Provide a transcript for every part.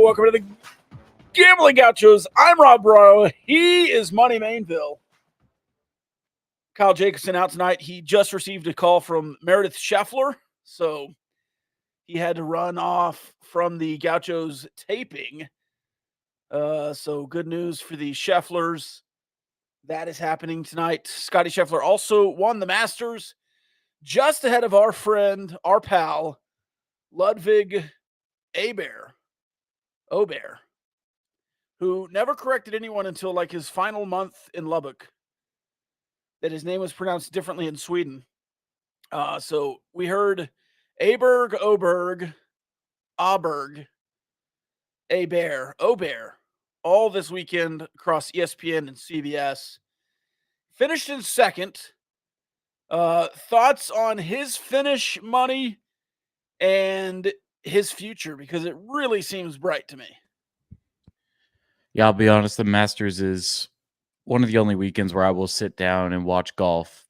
Welcome to the Gamblin Gauchos. I'm Rob Broyo. He is Money Mainville. Kyle Jacobson out tonight. He just received a call from Meredith Scheffler, so he had to run off from the Gauchos taping. So good news for the Schefflers. That is happening tonight. Scotty Scheffler also won the Masters just ahead of our friend, our pal, Ludwig Obear, who never corrected anyone until like his final month in Lubbock, that his name was pronounced differently in Sweden. So we heard Oberg, Obear, all this weekend across ESPN and CBS. Finished in second. Thoughts on his finish, money, and his future, because it really seems bright to me. Yeah, I'll be honest. The Masters is one of the only weekends where I will sit down and watch golf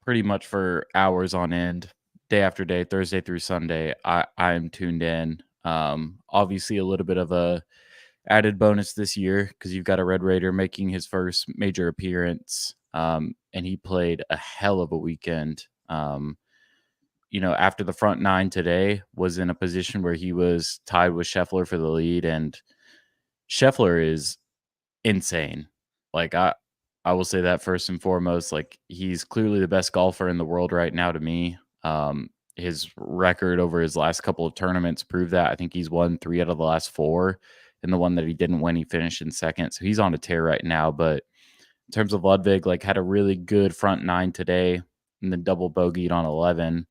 pretty much for hours on end, day after day, Thursday through Sunday. I'm tuned in. Obviously, a little bit of a added bonus this year because you've got a Red Raider making his first major appearance, and he played a hell of a weekend. After the front nine today, was in a position where he was tied with Scheffler for the lead, and Scheffler is insane. Like I will say that first and foremost. Like, he's clearly the best golfer in the world right now to me. His record over his last couple of tournaments proved that. I think he's won 3 out of the last 4, and the one that he didn't win, he finished in second. So he's on a tear right now. But in terms of Ludwig, like, had a really good front nine today, and then double bogeyed on 11.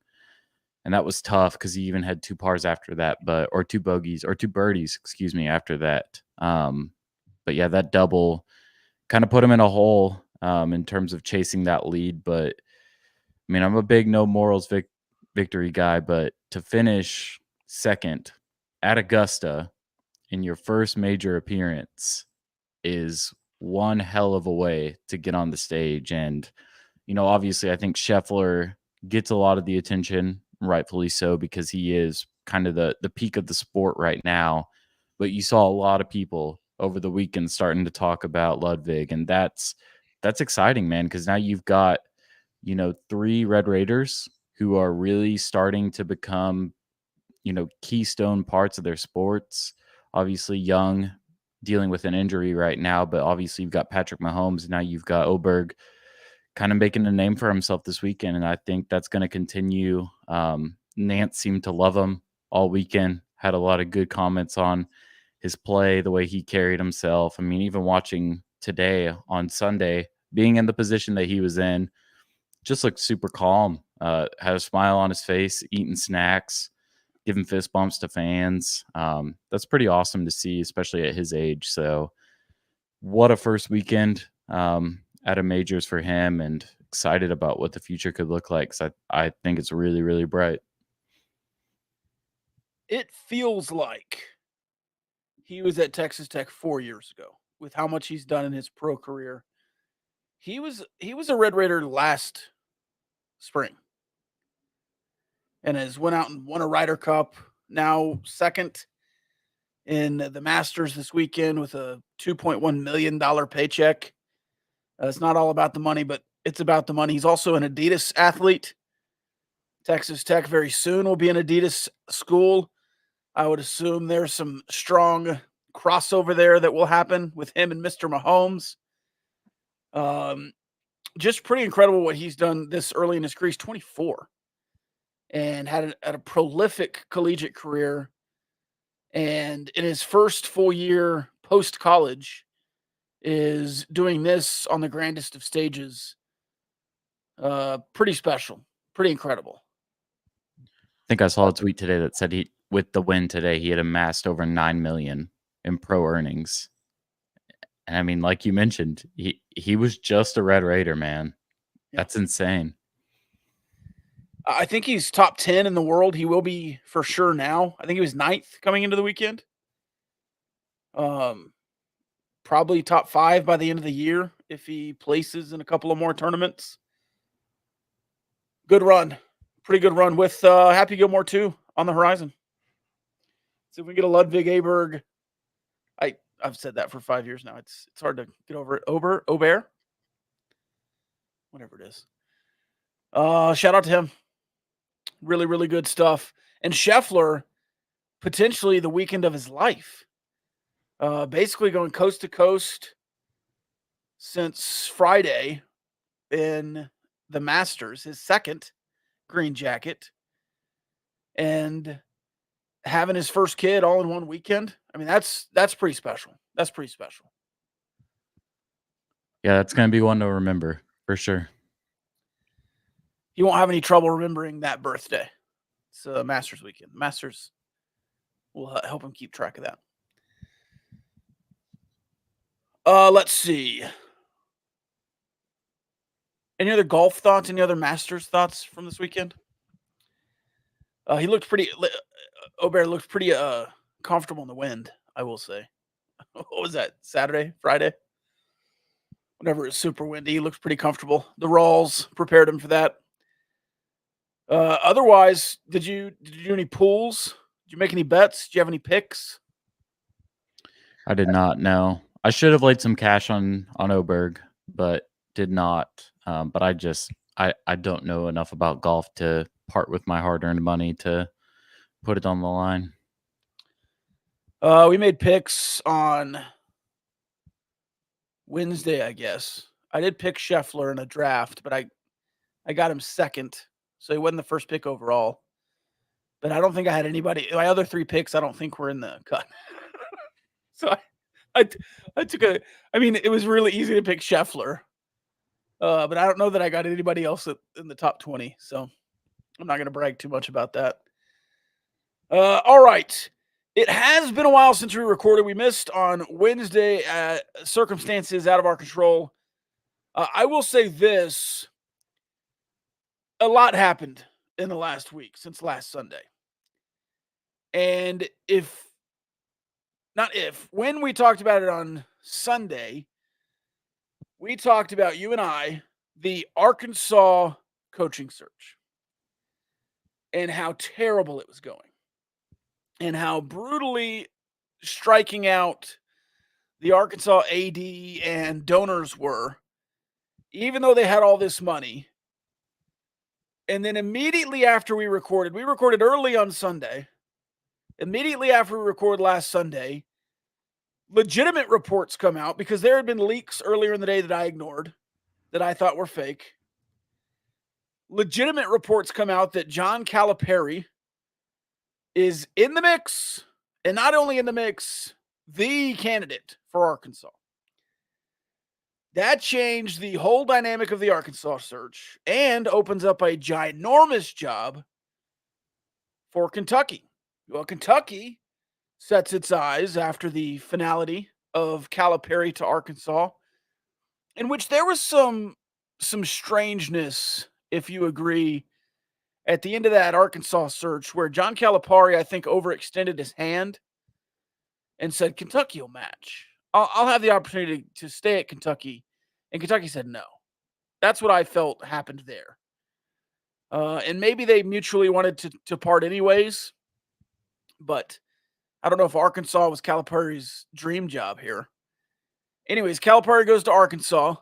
And that was tough because he even had 2 pars after that, or 2 bogeys, or 2 birdies, excuse me, after that. But yeah, that double kind of put him in a hole in terms of chasing that lead. But I mean, I'm a big no morals victory guy, but to finish second at Augusta in your first major appearance is one hell of a way to get on the stage. And, obviously I think Scheffler gets a lot of the attention, rightfully so, because he is kind of the peak of the sport right now. But you saw a lot of people over the weekend starting to talk about Ludwig, and that's exciting, man, because now you've got, 3 Red Raiders who are really starting to become, keystone parts of their sports. Obviously Young dealing with an injury right now, but obviously you've got Patrick Mahomes. Now you've got Oberg kind of making a name for himself this weekend, and I think that's going to continue. Nance seemed to love him all weekend, had a lot of good comments on his play, the way he carried himself. I mean, even watching today on Sunday, being in the position that he was in, just looked super calm, had a smile on his face, eating snacks, giving fist bumps to fans. That's pretty awesome to see, especially at his age. So what a first weekend at a majors for him, and excited about what the future could look like, because I think it's really, really bright. It feels like he was at Texas Tech 4 years ago with how much he's done in his pro career. He was a Red Raider last spring and has went out and won a Ryder Cup, now second in the Masters this weekend with a $2.1 million paycheck. It's not all about the money, but it's about the money. He's also an Adidas athlete. Texas Tech very soon will be an Adidas school. I would assume there's some strong crossover there that will happen with him and Mr. Mahomes. Just pretty incredible what he's done this early in his career. He's 24 and had a prolific collegiate career. And in his first full year post-college is doing this on the grandest of stages. Pretty special, pretty incredible. I think I saw a tweet today that said with the win today, he had amassed over $9 million in pro earnings. And I mean, like you mentioned, he was just a Red Raider, man. Yeah. That's insane. I think he's top 10 in the world. He will be for sure now. I think he was 9th coming into the weekend. Probably top 5 by the end of the year if he places in a couple of more tournaments. Good run. Pretty good run with Happy Gilmore too on the horizon. See if we can get a Ludwig Aberg I've said that for 5 years now. It's hard to get over it. Aubert, whatever it is. Shout out to him. Really, really good stuff. And Scheffler, potentially the weekend of his life. Basically going coast to coast since Friday in the Masters, his second green jacket, and having his first kid all in one weekend. I mean, that's pretty special. That's pretty special. Yeah, that's going to be one to remember for sure. He won't have any trouble remembering that birthday. It's a Masters weekend. Masters will help him keep track of that. Let's see. Any other golf thoughts? Any other Masters thoughts from this weekend? He looked pretty. Aubert looked pretty comfortable in the wind, I will say. What was that? Saturday, Friday? Whenever it's super windy, he looks pretty comfortable. The Rawls prepared him for that. Otherwise, did you do any pools? Did you make any bets? Did you have any picks? I did not know. I should have laid some cash on Oberg, but did not. But I don't know enough about golf to part with my hard-earned money to put it on the line. We made picks on Wednesday, I guess. I did pick Scheffler in a draft, but I got him second, so he wasn't the first pick overall. But I don't think I had anybody. My other three picks, I don't think were in the cut. So I took a. I mean, it was really easy to pick Scheffler, but I don't know that I got anybody else in the top 20. So I'm not going to brag too much about that. All right. It has been a while since we recorded. We missed on Wednesday. Circumstances out of our control. I will say this. A lot happened in the last week since last Sunday. And when we talked about it on Sunday, we talked about, you and I, the Arkansas coaching search and how terrible it was going and how brutally striking out the Arkansas AD and donors were, even though they had all this money. And then immediately after we recorded early on Sunday. Immediately after we recorded last Sunday, legitimate reports come out because there had been leaks earlier in the day that I ignored, that I thought were fake. Legitimate reports come out that John Calipari is in the mix, and not only in the mix, the candidate for Arkansas. That changed the whole dynamic of the Arkansas search and opens up a ginormous job for Kentucky. Well, Kentucky sets its eyes after the finality of Calipari to Arkansas, in which there was some strangeness, if you agree, at the end of that Arkansas search, where John Calipari, I think, overextended his hand and said, Kentucky will match. I'll have the opportunity to stay at Kentucky. And Kentucky said no. That's what I felt happened there. And maybe they mutually wanted to part anyways. But I don't know if Arkansas was Calipari's dream job here. Anyways, Calipari goes to Arkansas.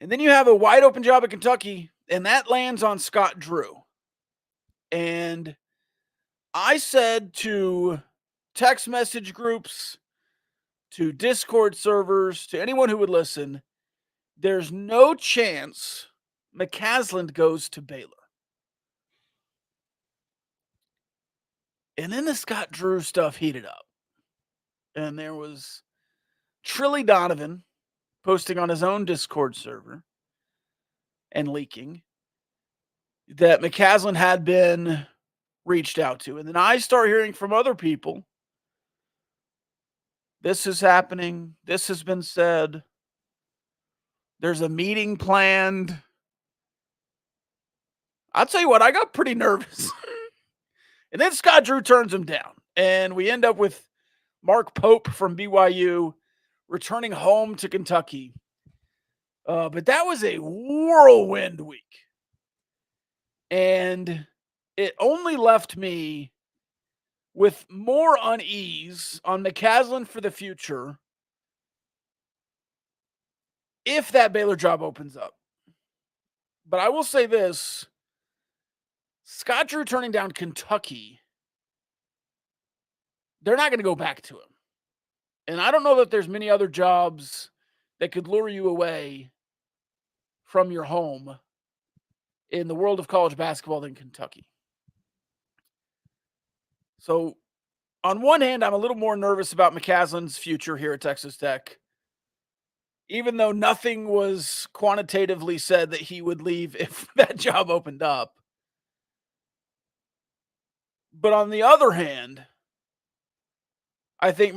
And then you have a wide open job at Kentucky, and that lands on Scott Drew. And I said to text message groups, to Discord servers, to anyone who would listen, there's no chance McCasland goes to Baylor. And then the Scott Drew stuff heated up. And there was Trilly Donovan posting on his own Discord server and leaking that McCasland had been reached out to. And then I start hearing from other people, this is happening, this has been said, there's a meeting planned. I'll tell you what, I got pretty nervous. And then Scott Drew turns him down. And we end up with Mark Pope from BYU returning home to Kentucky. But that was a whirlwind week. And it only left me with more unease on McCaslin for the future if that Baylor job opens up. But I will say this, Scott Drew turning down Kentucky, they're not going to go back to him. And I don't know that there's many other jobs that could lure you away from your home in the world of college basketball than Kentucky. So, on one hand, I'm a little more nervous about McCaslin's future here at Texas Tech, even though nothing was quantitatively said that he would leave if that job opened up. But on the other hand, I think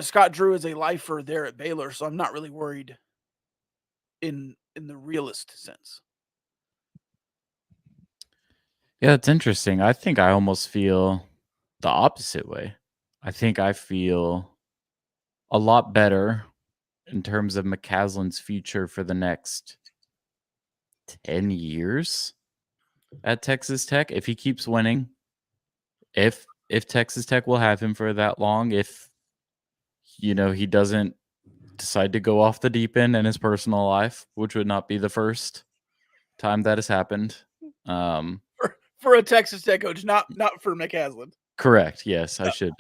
Scott Drew is a lifer there at Baylor, so I'm not really worried in the realist sense. Yeah, it's interesting. I think I almost feel the opposite way. I think I feel a lot better in terms of McCaslin's future for the next 10 years at Texas Tech if he keeps winning. If Texas Tech will have him for that long, if he doesn't decide to go off the deep end in his personal life, which would not be the first time that has happened. For a Texas Tech coach, not for McCaslin. Correct. Yes, I should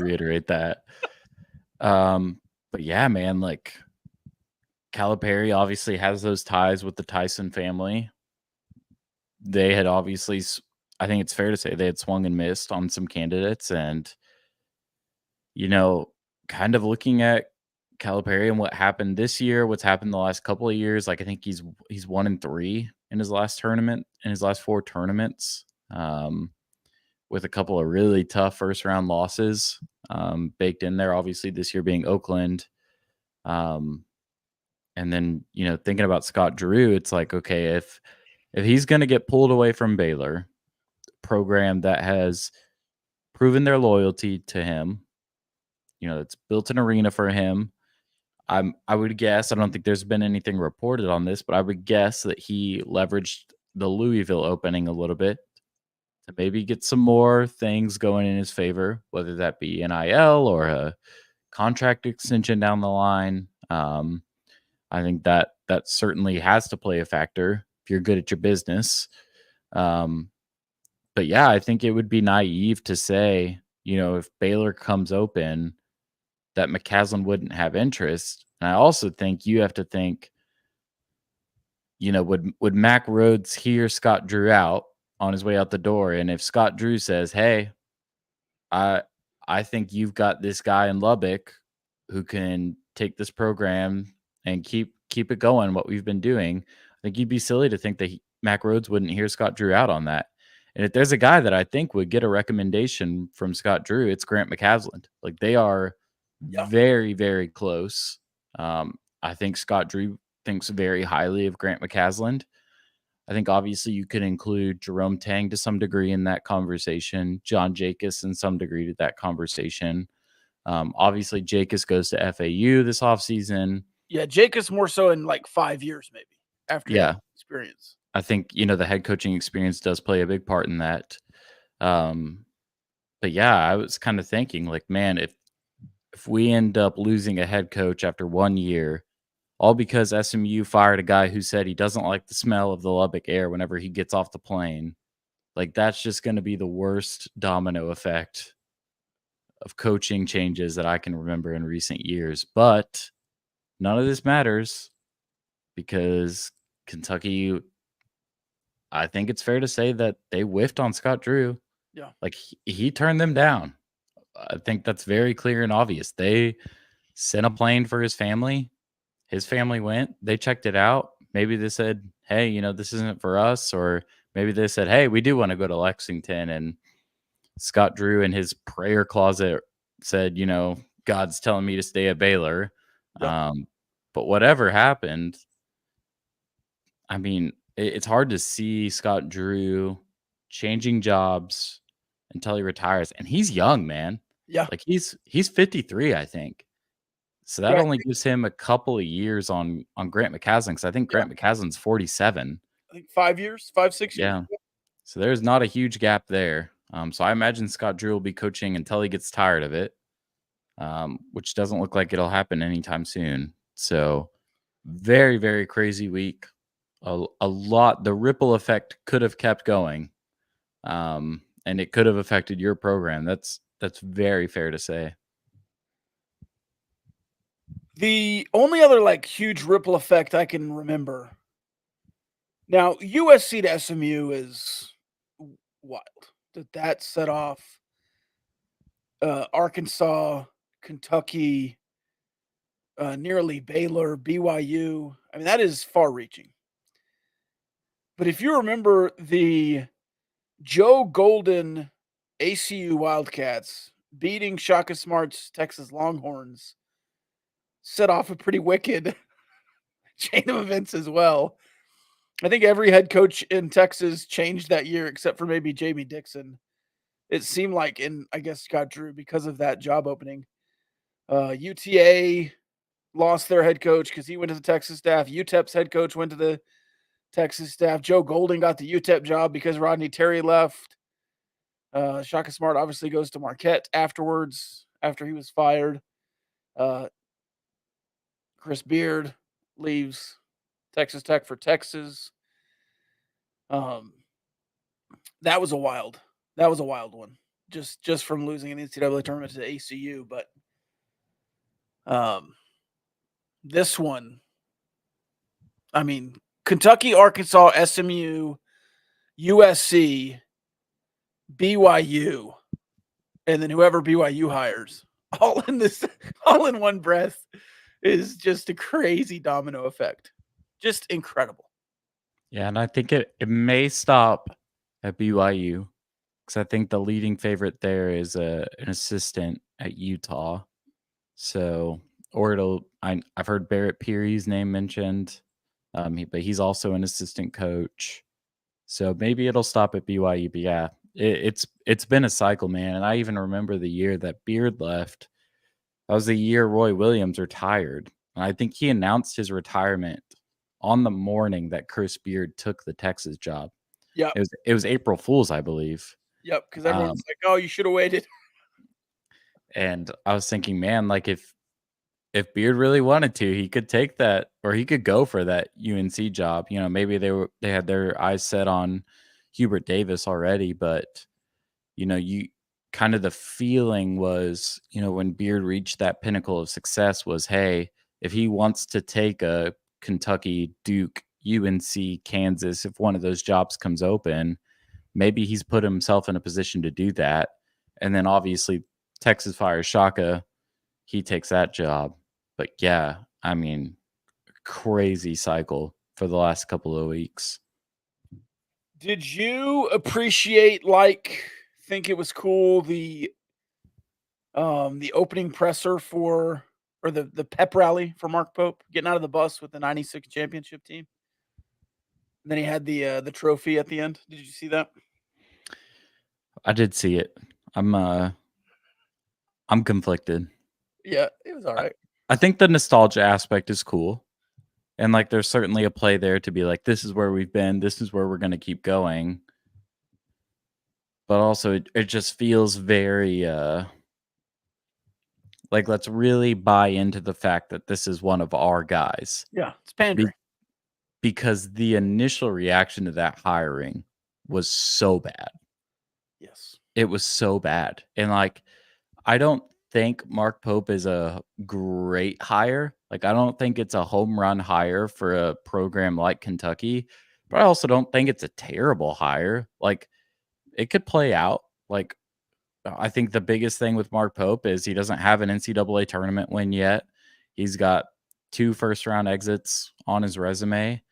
reiterate that. But yeah, man, like Calipari obviously has those ties with the Tyson family. They had obviously, I think it's fair to say, they had swung and missed on some candidates, and kind of looking at Calipari and what happened this year, what's happened the last couple of years, like I think he's 1-3 in his last tournament, in his last 4 tournaments, with a couple of really tough first round losses baked in there. Obviously, this year being Oakland, and then thinking about Scott Drew, it's like, okay, if he's going to get pulled away from Baylor, program that has proven their loyalty to him, it's built an arena for him. I would guess, I don't think there's been anything reported on this, but I would guess that he leveraged the Louisville opening a little bit to maybe get some more things going in his favor, whether that be NIL or a contract extension down the line. I think that certainly has to play a factor if you're good at your business. But yeah, I think it would be naive to say, if Baylor comes open, that McCaslin wouldn't have interest. And I also think you have to think, would Mac Rhodes hear Scott Drew out on his way out the door? And if Scott Drew says, hey, I think you've got this guy in Lubbock who can take this program and keep it going, what we've been doing, I think you'd be silly to think that Mac Rhodes wouldn't hear Scott Drew out on that. And if there's a guy that I think would get a recommendation from Scott Drew, it's Grant McCasland. Like, they are very, very close. I think Scott Drew thinks very highly of Grant McCasland. I think obviously you could include Jerome Tang to some degree in that conversation, John Jacobs in some degree to that conversation. Obviously Jacobs goes to FAU this offseason. Yeah, Jacobs more so in like 5 years maybe after experience. I think, the head coaching experience does play a big part in that. But yeah, I was kind of thinking like, man, if we end up losing a head coach after 1 year, all because SMU fired a guy who said he doesn't like the smell of the Lubbock air whenever he gets off the plane, like that's just going to be the worst domino effect of coaching changes that I can remember in recent years. But none of this matters because Kentucky, I think it's fair to say that they whiffed on Scott Drew. Yeah. Like he turned them down. I think that's very clear and obvious. They sent a plane for his family. His family went, they checked it out. Maybe they said, hey, this isn't for us. Or maybe they said, hey, we do want to go to Lexington. And Scott Drew in his prayer closet said, God's telling me to stay at Baylor. Yeah. But whatever happened, I mean, it's hard to see Scott Drew changing jobs until he retires. And he's young, man. Yeah. Like he's 53, I think. So that only gives him a couple of years on Grant McCasland, because I think Grant McCasland's 47. I think 5 years, 5, 6 years. Yeah. So there's not a huge gap there. So I imagine Scott Drew will be coaching until he gets tired of it, which doesn't look like it'll happen anytime soon. So very, very crazy week. A lot. The ripple effect could have kept going, and it could have affected your program. That's very fair to say. The only other like huge ripple effect I can remember. Now, USC to SMU is wild. That set off Arkansas, Kentucky, nearly Baylor, BYU. I mean, that is far reaching. But if you remember the Joe Golden ACU Wildcats beating Shaka Smart's Texas Longhorns, set off a pretty wicked chain of events as well. I think every head coach in Texas changed that year except for maybe Jamie Dixon. It seemed like, and I guess Scott Drew, because of that job opening. UTA lost their head coach because he went to the Texas staff. UTEP's head coach went to the Texas staff. Joe Golden got the UTEP job because Rodney Terry left. Shaka Smart obviously goes to Marquette afterwards, after he was fired. Chris Beard leaves Texas Tech for Texas. That was a wild one. Just from losing an NCAA tournament to the ACU, but this one, I mean, Kentucky, Arkansas, SMU, USC, BYU, and then whoever BYU hires, all in one breath, is just a crazy domino effect. Just incredible. Yeah, and I think it may stop at BYU because I think the leading favorite there is an assistant at Utah. So, or I've heard Barrett Peary's name mentioned, but he's also an assistant coach. So maybe it'll stop at BYU. But yeah, it's been a cycle, man. And I even remember the year that Beard left. That was the year Roy Williams retired. And I think he announced his retirement on the morning that Chris Beard took the Texas job. Yep. It was April Fool's, I believe. Yep, because everyone's like, "Oh, you should have waited." And I was thinking, man, like if Beard really wanted to, he could take that, or he could go for that UNC job. You know, maybe they had their eyes set on Hubert Davis already, but you know, you kind of the feeling was, you know, when Beard reached that pinnacle of success was, hey, if he wants to take a Kentucky, Duke, UNC, Kansas, if one of those jobs comes open, maybe he's put himself in a position to do that. And then obviously Texas fires Shaka, he takes that job. But yeah, I mean, crazy cycle for the last couple of weeks. Did you appreciate, think it was cool, the opening presser for, or the pep rally for Mark Pope getting out of the bus with the '96 championship team? And then he had the trophy at the end. Did you see that? I did see it. I'm conflicted. Yeah, it was all right. I think the nostalgia aspect is cool. And like there's certainly a play there to be like, this is where we've been, this is where we're gonna keep going. But also it just feels very like let's really buy into the fact that this is one of our guys. Yeah, it's pandering. Because the initial reaction to that hiring was so bad. Yes. It was so bad. And like I don't think Mark Pope is a great hire. Like, I don't think it's a home run hire for a program like Kentucky, but I also don't think it's a terrible hire. Like, it could play out. Like, I think the biggest thing with Mark Pope is he doesn't have an NCAA tournament win yet. He's got 2 first round exits on his resume.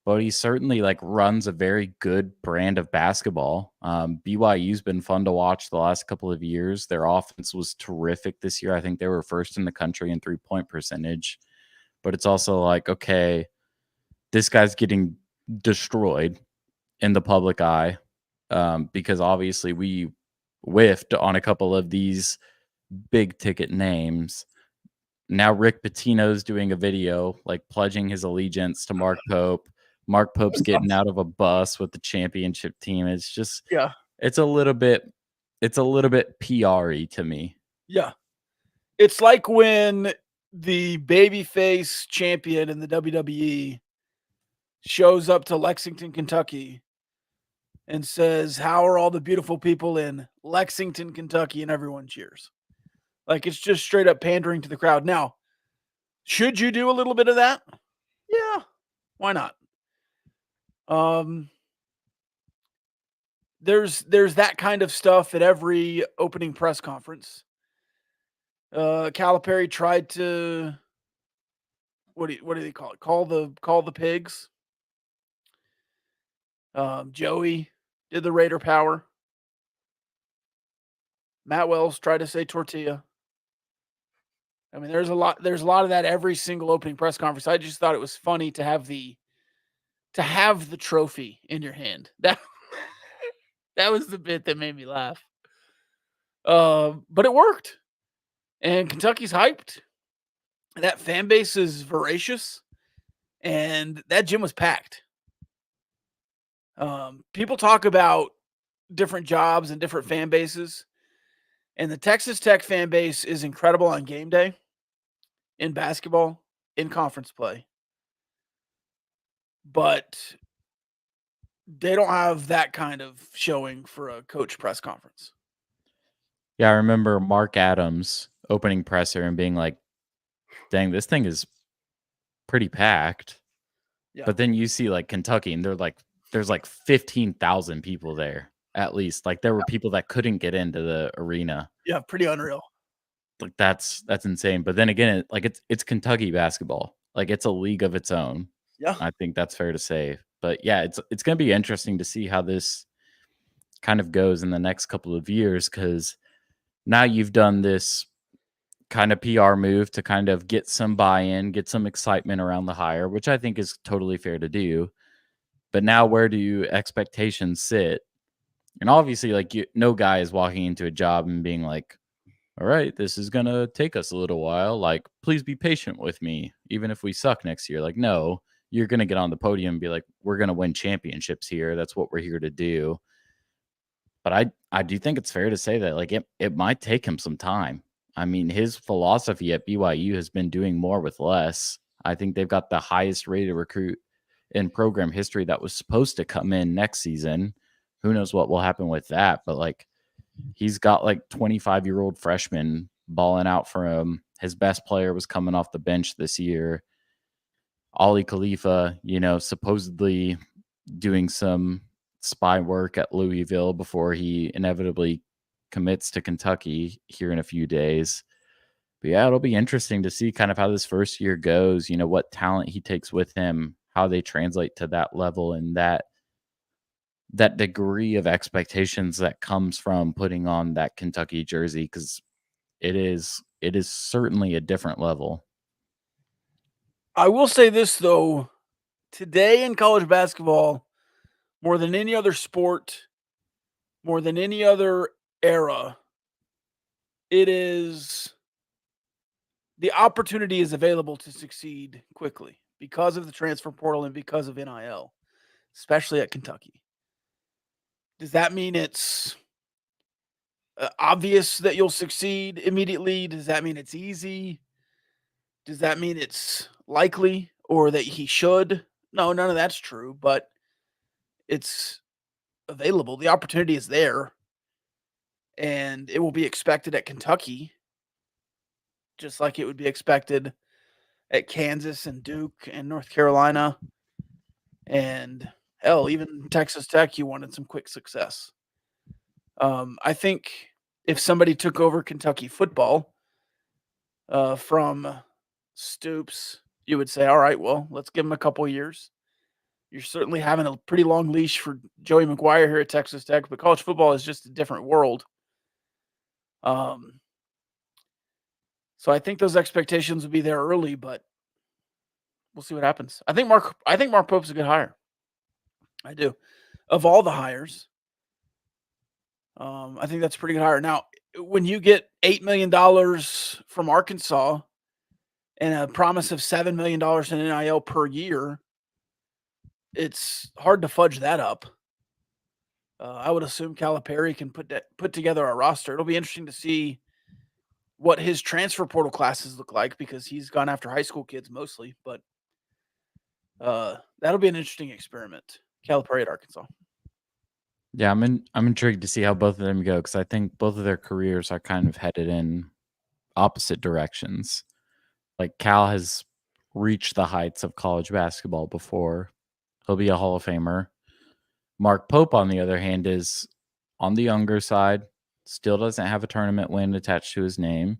But he certainly like runs a very good brand of basketball. BYU's been fun to watch the last couple of years. Their offense was terrific this year. I think they were first in the country in 3-point percentage. But it's also like, okay, this guy's getting destroyed in the public eye because obviously we whiffed on a couple of these big ticket names. Now Rick Pitino's doing a video like pledging his allegiance to Mark Pope. Mark Pope's getting out of a bus with the championship team. It's just, Yeah. It's a little bit PR-y to me. Yeah. It's like when the babyface champion in the WWE shows up to Lexington, Kentucky and says, "How are all the beautiful people in Lexington, Kentucky?" And everyone cheers. Like, it's just straight up pandering to the crowd. Now, should you do a little bit of that? Yeah, why not? There's that kind of stuff at every opening press conference. Calipari tried to what do they call it? Call the pigs. Joey did the Raider power. Matt Wells tried to say tortilla. I mean, there's a lot of that every single opening press conference. I just thought it was funny to have the trophy in your hand. That was the bit that made me laugh. But it worked. And Kentucky's hyped. That fan base is voracious. And that gym was packed. People talk about different jobs and different fan bases. And the Texas Tech fan base is incredible on game day, in basketball, in conference play. But they don't have that kind of showing for a coach press conference. Yeah, I remember Mark Adams opening presser and being like, dang, this thing is pretty packed. Yeah. But then you see like Kentucky and there's like 15,000 people there at least. Like there were people that couldn't get into the arena. Yeah, pretty unreal. Like that's insane. But then again, it's Kentucky basketball. Like it's a league of its own. Yeah. I think that's fair to say. But yeah, it's going to be interesting to see how this kind of goes in the next couple of years, because now you've done this kind of PR move to kind of get some buy-in, get some excitement around the hire, which I think is totally fair to do. But now where do expectations sit? And obviously, like no guy is walking into a job and being like, all right, this is going to take us a little while. Like, please be patient with me, even if we suck next year. Like, no, you're going to get on the podium and be like, we're going to win championships here. That's what we're here to do. But I do think it's fair to say that like it might take him some time. I mean, his philosophy at BYU has been doing more with less. I think they've got the highest rated recruit in program history that was supposed to come in next season. Who knows what will happen with that? But like, he's got like 25-year-old freshmen balling out for him. His best player was coming off the bench this year. Ali Khalifa, supposedly doing some spy work at Louisville before he inevitably commits to Kentucky here in a few days. But yeah, it'll be interesting to see kind of how this first year goes, what talent he takes with him, how they translate to that level, and that degree of expectations that comes from putting on that Kentucky jersey, because it is certainly a different level. I will say this though, today in college basketball, more than any other sport, more than any other era, the opportunity is available to succeed quickly because of the transfer portal and because of NIL, especially at Kentucky. Does that mean it's obvious that you'll succeed immediately? Does that mean it's easy? Does that mean it's likely or that he should? No, none of that's true, but it's available. The opportunity is there, and it will be expected at Kentucky, just like it would be expected at Kansas and Duke and North Carolina. And hell, even Texas Tech, you wanted some quick success. I think if somebody took over Kentucky football from Stoops, you would say, all right, well, let's give him a couple years. You're certainly having a pretty long leash for Joey McGuire here at Texas Tech, but college football is just a different world. So I think those expectations will be there early, but we'll see what happens. I think Mark Pope's a good hire. I do. Of all the hires, I think that's a pretty good hire. Now, when you get $8 million from Arkansas and a promise of $7 million in NIL per year, it's hard to fudge that up. I would assume Calipari can put together a roster. It'll be interesting to see what his transfer portal classes look like because he's gone after high school kids mostly. But that'll be an interesting experiment. Calipari at Arkansas. Yeah, I'm intrigued to see how both of them go because I think both of their careers are kind of headed in opposite directions. Like Cal has reached the heights of college basketball before. He'll be a Hall of Famer. Mark Pope, on the other hand, is on the younger side, still doesn't have a tournament win attached to his name,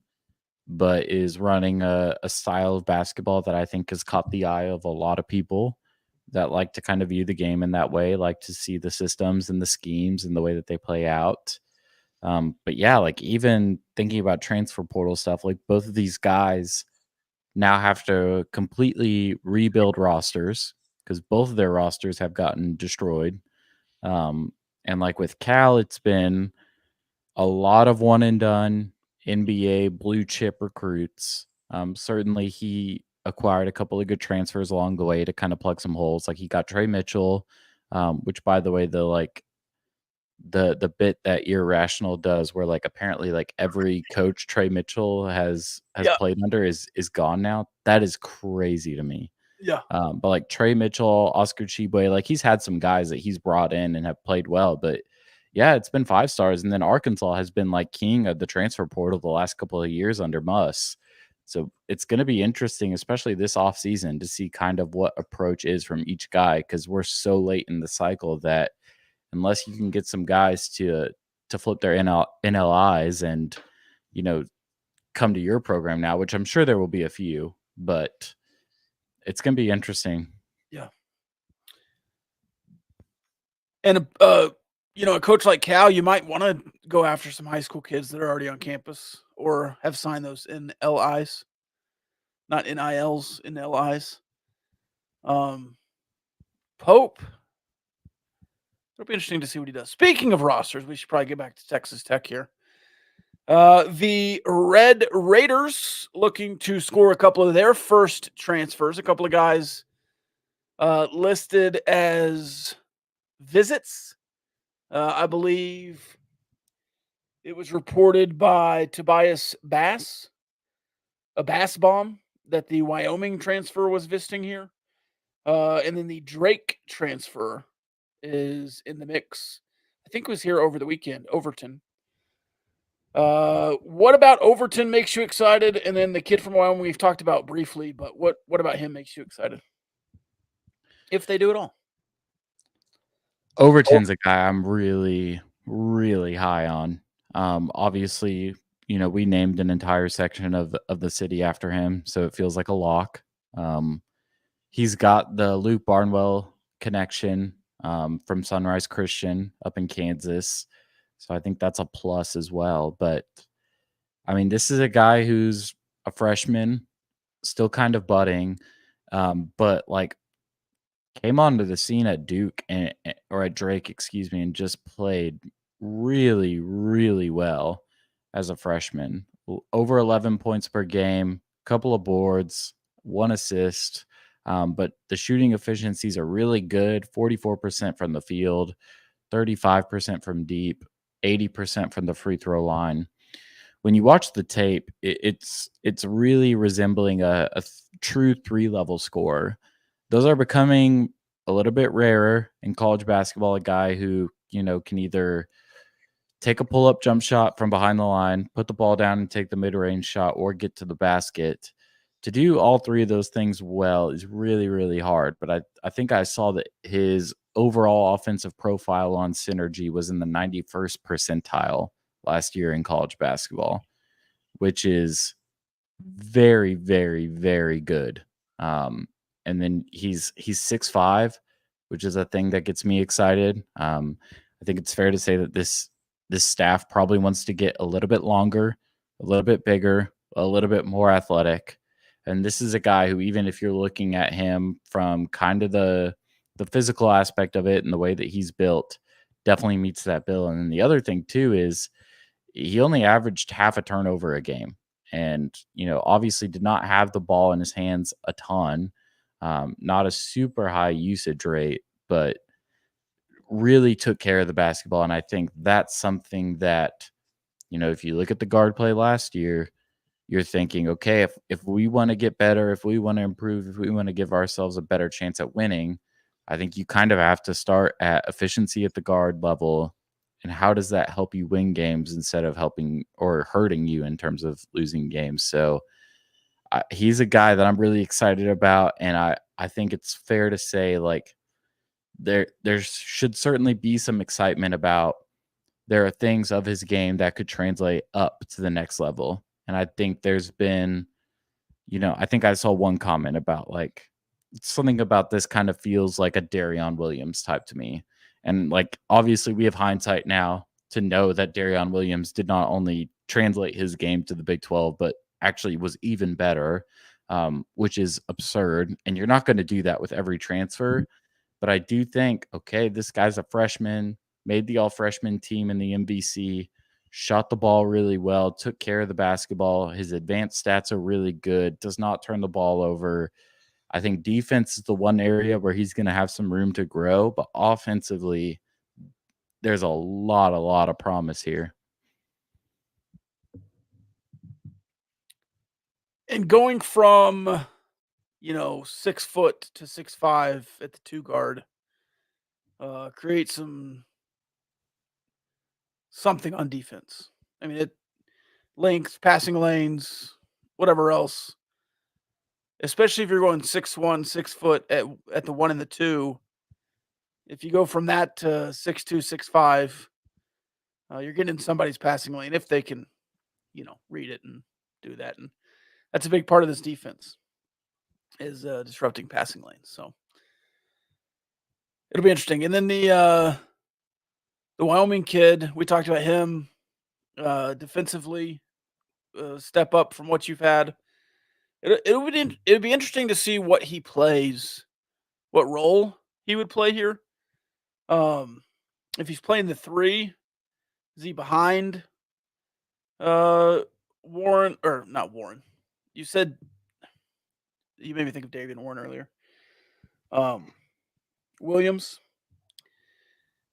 but is running a style of basketball that I think has caught the eye of a lot of people that like to kind of view the game in that way, like to see the systems and the schemes and the way that they play out. But yeah, like even thinking about transfer portal stuff, like both of these guys now have to completely rebuild rosters because both of their rosters have gotten destroyed. And like with Cal, it's been a lot of one and done NBA blue chip recruits. Certainly, he acquired a couple of good transfers along the way to kind of plug some holes. Like he got Trey Mitchell, which by the way, the bit that Irrational does, where like apparently like every coach Trey Mitchell has Yeah, played under is gone now. That is crazy to me. yeah, But like Trey Mitchell, Oscar Tshiebwe, like he's had some guys that he's brought in and have played well. But yeah, it's been 5 stars. And then Arkansas has been like king of the transfer portal the last couple of years under Muss. So it's going to be interesting, especially this offseason, to see kind of what approach is from each guy because we're so late in the cycle that unless you can get some guys to flip their NLIs and, you know, come to your program now, which I'm sure there will be a few, but it's going to be interesting. yeah. And a coach like Cal, you might want to go after some high school kids that are already on campus or have signed those NLIs, not NILs, NLIs. Pope. It'll be interesting to see what he does. Speaking of rosters, we should probably get back to Texas Tech here. The Red Raiders looking to score a couple of their first transfers. A couple of guys listed as visits. I believe it was reported by Tobias Bass, a Bass bomb, that the Wyoming transfer was visiting here. And then the Drake transfer is in the mix. I think it was here over the weekend, Overton. What about Overton makes you excited? And then the kid from Wyoming we've talked about briefly, but what about him makes you excited? If they do it all. Overton's a guy I'm really, really high on. Obviously, we named an entire section of the city after him, so it feels like a lock. He's got the Luke Barnwell connection from Sunrise Christian up in Kansas, so I think that's a plus as well. But I mean, this is a guy who's a freshman, still kind of budding, but like came onto the scene at Duke or at Drake, excuse me, and just played really, really well as a freshman. Over 11 points per game, couple of boards, 1 assist. But the shooting efficiencies are really good. 44% from the field, 35% from deep, 80% from the free throw line. When you watch the tape, it's really resembling a true 3-level scorer. Those are becoming a little bit rarer in college basketball. A guy who, can either take a pull-up jump shot from behind the line, put the ball down and take the mid-range shot, or get to the basket. To do all three of those things well is really, really hard. But I think I saw that his overall offensive profile on synergy was in the 91st percentile last year in college basketball, which is very, very, very good. And then he's 6'5", which is a thing that gets me excited. I think it's fair to say that this staff probably wants to get a little bit longer, a little bit bigger, a little bit more athletic. And this is a guy who, even if you're looking at him from kind of the physical aspect of it and the way that he's built, definitely meets that bill. And then the other thing too is he only averaged half a turnover a game, and obviously did not have the ball in his hands a ton. Not a super high usage rate, but really took care of the basketball. And I think that's something that, if you look at the guard play last year, you're thinking, okay, if we want to get better, if we want to improve, if we want to give ourselves a better chance at winning, I think you kind of have to start at efficiency at the guard level. And how does that help you win games instead of helping or hurting you in terms of losing games? So he's a guy that I'm really excited about. And I think it's fair to say, like, there should certainly be some excitement about there are things of his game that could translate up to the next level. And I think there's been, I think I saw one comment about like something about this kind of feels like a Darion Williams type to me. And like obviously we have hindsight now to know that Darion Williams did not only translate his game to the Big 12, but actually was even better, which is absurd. And you're not going to do that with every transfer. But I do think, okay, this guy's a freshman, made the all freshman team in the MVC, shot the ball really well, took care of the basketball. His advanced stats are really good, does not turn the ball over. I think defense is the one area where he's going to have some room to grow, but offensively, there's a lot of promise here. And going from, 6 foot to 6'5" at the 2 guard, creates something on defense. I mean, length, passing lanes, whatever else. Especially if you're going 6'1", 6 foot at the 1 and the 2. If you go from that to 6'2", 6'5", you're getting in somebody's passing lane if they can, read it and do that. And that's a big part of this defense is disrupting passing lanes. So it'll be interesting. And then the Wyoming kid, we talked about him defensively, step up from what you've had. It'd be interesting to see what he plays, what role he would play here. If he's playing the 3, is he behind Warren or not Warren? You said you made me think of David Warren earlier. Williams.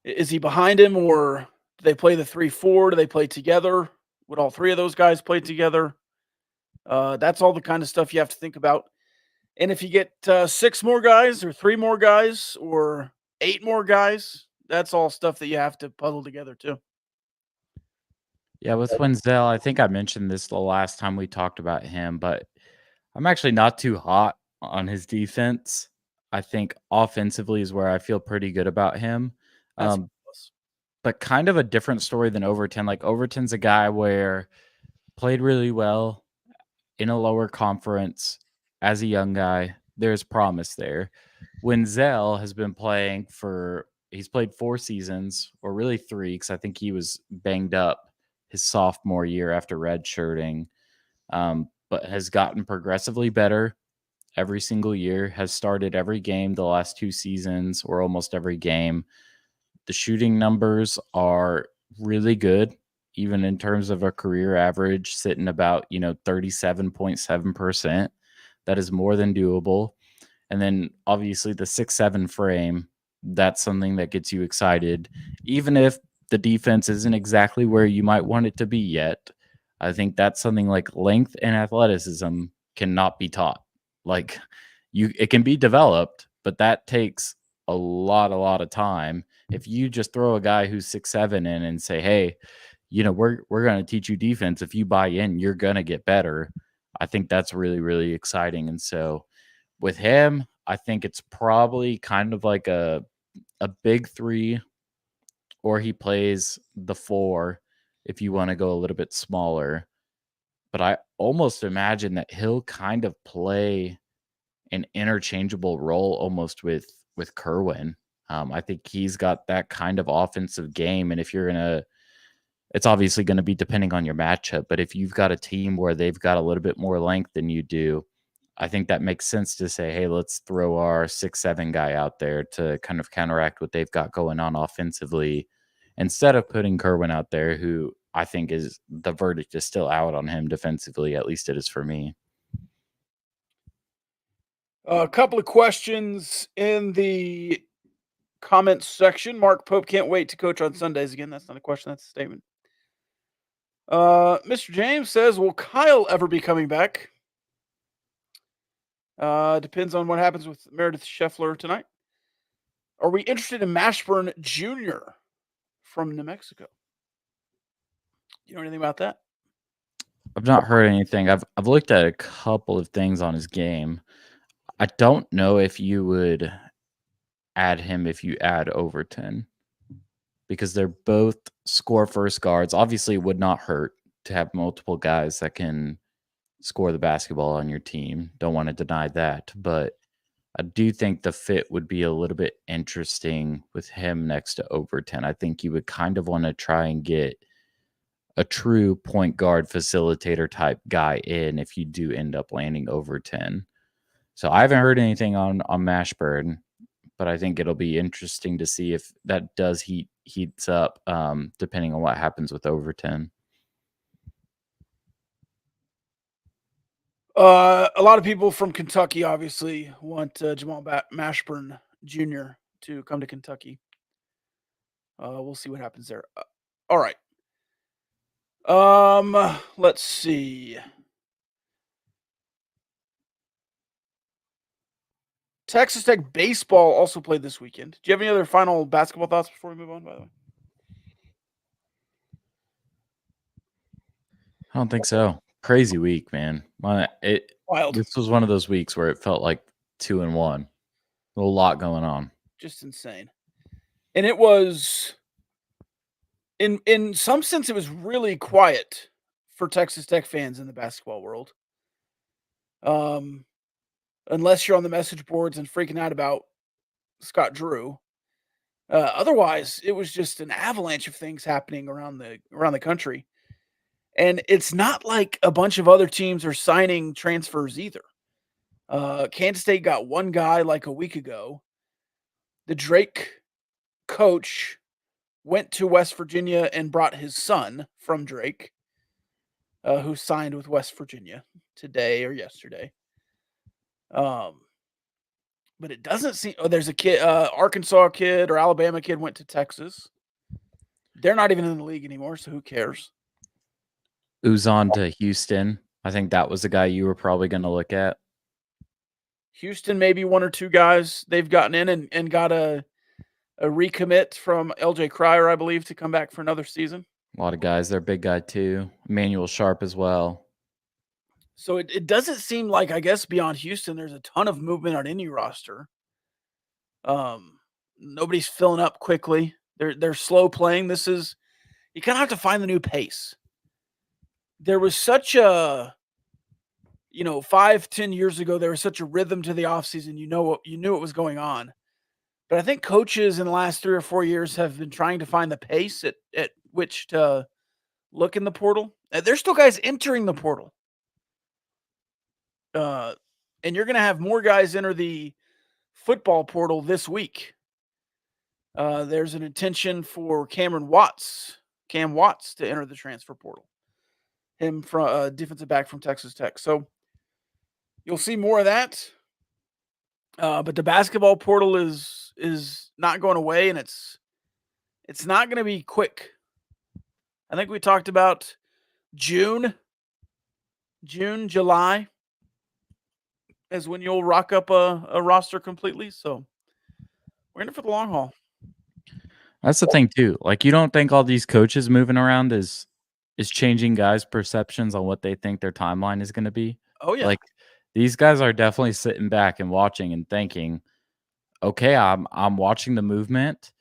Is he behind him, or do they play the 3-4? Do they play together? Would all 3 of those guys play together? That's all the kind of stuff you have to think about. And if you get 6 more guys or 3 more guys or 8 more guys, that's all stuff that you have to puzzle together too. Yeah, with Wenzel, I think I mentioned this the last time we talked about him, but I'm actually not too hot on his defense. I think offensively is where I feel pretty good about him. That's But kind of a different story than Overton. Like Overton's a guy where played really well in a lower conference as a young guy. There's promise there. Wenzel has been playing he's played 4 seasons, or really 3, because I think he was banged up his sophomore year after redshirting, but has gotten progressively better every single year, has started every game the last 2 seasons, or almost every game. The shooting numbers are really good, even in terms of a career average, sitting about, 37.7%. That is more than doable. And then obviously the 6'7" frame, that's something that gets you excited. Even if the defense isn't exactly where you might want it to be yet, I think that's something like length and athleticism cannot be taught. Like it can be developed, but that takes a lot of time. If you just throw a guy who's 6'7" in and say, hey, we're going to teach you defense. If you buy in, you're going to get better. I think that's really, really exciting. And so with him, I think it's probably kind of like a big 3, or he plays the 4 if you want to go a little bit smaller. But I almost imagine that he'll kind of play an interchangeable role almost with Kerwin. I think he's got that kind of offensive game. And if you're it's obviously going to be depending on your matchup, but if you've got a team where they've got a little bit more length than you do, I think that makes sense to say, hey, let's throw our 6'7" guy out there to kind of counteract what they've got going on offensively, instead of putting Kerwin out there, who I think the verdict is still out on him defensively. At least it is for me. A couple of questions in the comment section. Mark Pope can't wait to coach on Sundays again. That's not a question, that's a statement. Mr. James says, will Kyle ever be coming back? Depends on what happens with Meredith Scheffler tonight. Are we interested in Mashburn Jr. from New Mexico? You know anything about that? I've not heard anything. I've looked at a couple of things on his game. I don't know if you would add him if you add Overton, because they're both score first guards. Obviously, it would not hurt to have multiple guys that can score the basketball on your team. Don't want to deny that, but I do think the fit would be a little bit interesting with him next to Overton. I think you would kind of want to try and get a true point guard facilitator type guy in if you do end up landing Overton. So I haven't heard anything on Mashburn, but I think it'll be interesting to see if that does heats up, depending on what happens with Overton. A lot of people from Kentucky obviously want Jamal Mashburn Jr. to come to Kentucky. We'll see what happens there. All right. Let's see. Texas Tech baseball also played this weekend. Do you have any other final basketball thoughts before we move on, by the way? I don't think so. Crazy week, man. Wild. This was one of those weeks where it felt like 2-1. A lot going on. Just insane. And it was, in some sense, it was really quiet for Texas Tech fans in the basketball world. Unless you're on the message boards and freaking out about Scott Drew. Otherwise, it was just an avalanche of things happening around the country. And it's not like a bunch of other teams are signing transfers either. Kansas State got one guy like a week ago. The Drake coach went to West Virginia and brought his son from Drake, who signed with West Virginia today or yesterday. But it doesn't seem. Oh, there's a kid, Arkansas kid or Alabama kid went to Texas. They're not even in the league anymore, so who cares? Uzon to Houston. I think that was the guy you were probably going to look at. Houston, maybe one or two guys they've gotten in and got a recommit from LJ Cryer, I believe, to come back for another season. A lot of guys. They're a big guy too. Emmanuel Sharp as well. So it doesn't seem like, I guess, beyond Houston, there's a ton of movement on any roster. Nobody's filling up quickly. They're slow playing. You kind of have to find the new pace. There was such a, 5-10 years ago, there was such a rhythm to the offseason. You knew what was going on. But I think coaches in the last 3 or 4 years have been trying to find the pace at which to look in the portal. There's still guys entering the portal. And you're going to have more guys enter the football portal this week. There's an intention for Cam Watts, to enter the transfer portal. Him from defensive back from Texas Tech. So you'll see more of that. But the basketball portal is not going away, and it's not going to be quick. I think we talked about June, July is when you'll rock up a roster completely. So we're in it for the long haul. That's the thing too. Like, you don't think all these coaches moving around is changing guys' perceptions on what they think their timeline is going to be? Oh yeah. Like, these guys are definitely sitting back and watching and thinking, okay, I'm watching the movement,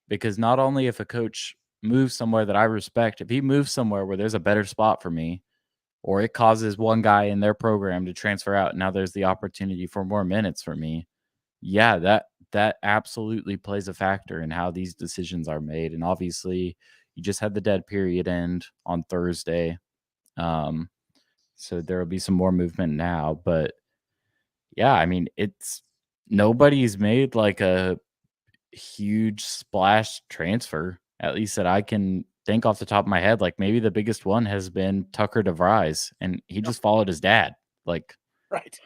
because not only if a coach moves somewhere that I respect, if he moves somewhere where there's a better spot for me, or it causes one guy in their program to transfer out, now there's the opportunity for more minutes for me. Yeah, that absolutely plays a factor in how these decisions are made. And obviously, you just had the dead period end on Thursday. So there will be some more movement now. But yeah, I mean, nobody's made like a huge splash transfer, at least that I can think off the top of my head. Like, maybe the biggest one has been Tucker DeVries, and he just followed his dad. Like, right.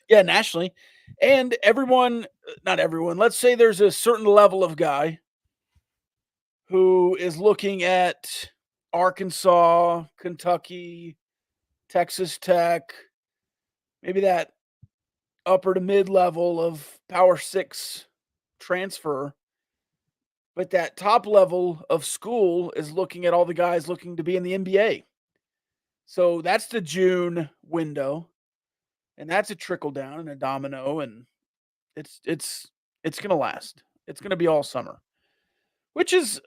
Yeah, nationally. And everyone, not everyone, let's say there's a certain level of guy who is looking at Arkansas, Kentucky, Texas Tech, maybe that upper to mid level of Power Six transfer. But that top level of school is looking at all the guys looking to be in the NBA. So that's the June window, and that's a trickle down and a domino, and it's gonna last. It's gonna be all summer, which is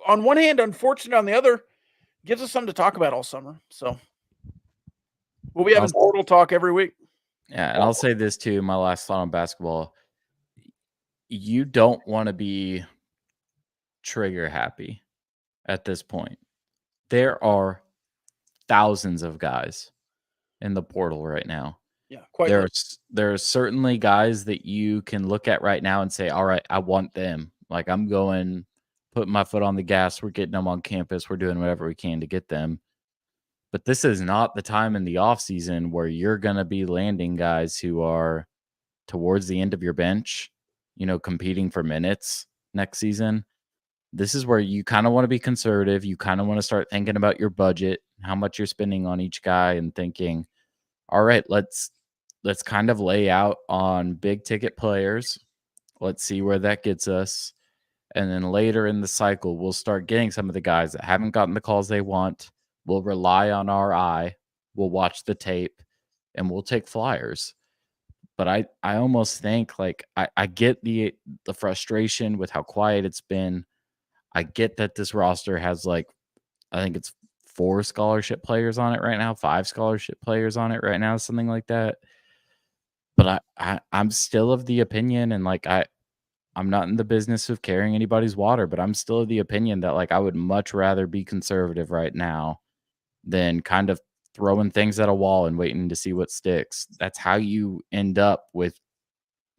on one hand unfortunate, on the other gives us something to talk about all summer. So we'll be having portal talk every week. Yeah, and I'll say this too, my last thought on basketball. You don't want to be trigger happy at this point. There are thousands of guys in the portal right now. Yeah, quite. There are certainly guys that you can look at right now and say, all right, I want them. Like I'm going, putting my foot on the gas. We're getting them on campus. We're doing whatever we can to get them. But this is not the time in the off season where you're going to be landing guys who are towards the end of your bench, competing for minutes next season. This is where you kind of want to be conservative. You kind of want to start thinking about your budget, how much you're spending on each guy, and thinking, all right, let's kind of lay out on big ticket players. Let's see where that gets us. And then later in the cycle, we'll start getting some of the guys that haven't gotten the calls they want. We'll rely on our eye. We'll watch the tape and we'll take flyers. But I almost think like I get the frustration with how quiet it's been. I get that this roster has I think it's 4 scholarship players on it right now, 5 scholarship players on it right now, something like that. But I'm still of the opinion, and I'm not in the business of carrying anybody's water, but I'm still of the opinion that I would much rather be conservative right now than kind of throwing things at a wall and waiting to see what sticks. That's how you end up with,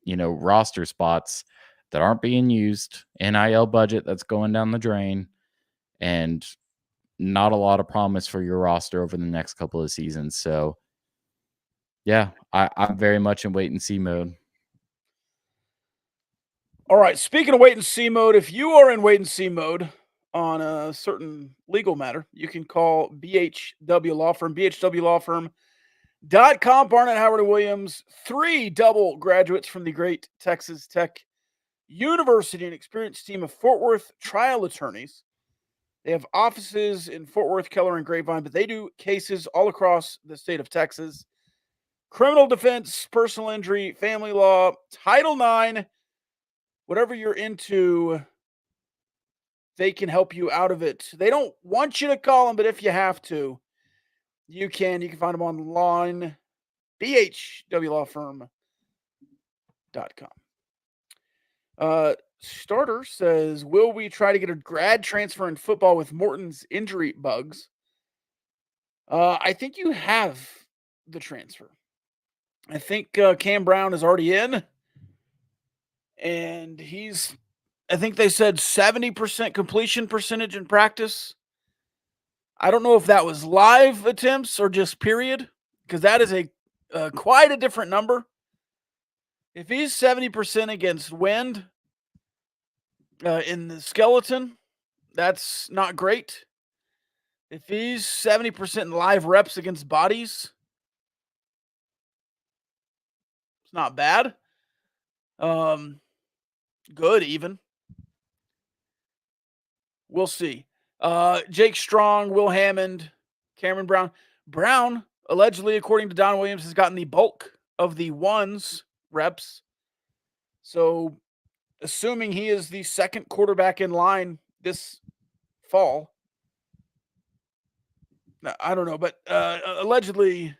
roster spots that aren't being used, NIL budget that's going down the drain, and not a lot of promise for your roster over the next couple of seasons. So, yeah, I'm very much in wait and see mode. All right. Speaking of wait and see mode, if you are in wait and see mode on a certain legal matter, you can call BHW Law Firm, BHWLawFirm.com. Barnett, Howard, and Williams, 3 double graduates from the great Texas Tech University, an experienced team of Fort Worth trial attorneys. They have offices in Fort Worth, Keller, and Grapevine, but they do cases all across the state of Texas. Criminal defense, personal injury, family law, Title IX, whatever you're into, they can help you out of it. They don't want you to call them, but if you have to, you can. You can find them online, bhwlawfirm.com. Starter says, will we try to get a grad transfer in football with Morton's injury bugs? I think you have the transfer. I think Cam Brown is already in, and I think they said 70% completion percentage in practice. I don't know if that was live attempts or just period, because that is quite a different number. If he's 70% against wind in the skeleton, that's not great. If he's 70% in live reps against bodies, it's not bad. Good even. We'll see. Jake Strong, Will Hammond, Cameron Brown. Brown, allegedly, according to Don Williams, has gotten the bulk of the ones reps. So, assuming he is the second quarterback in line this fall, I don't know, but allegedly,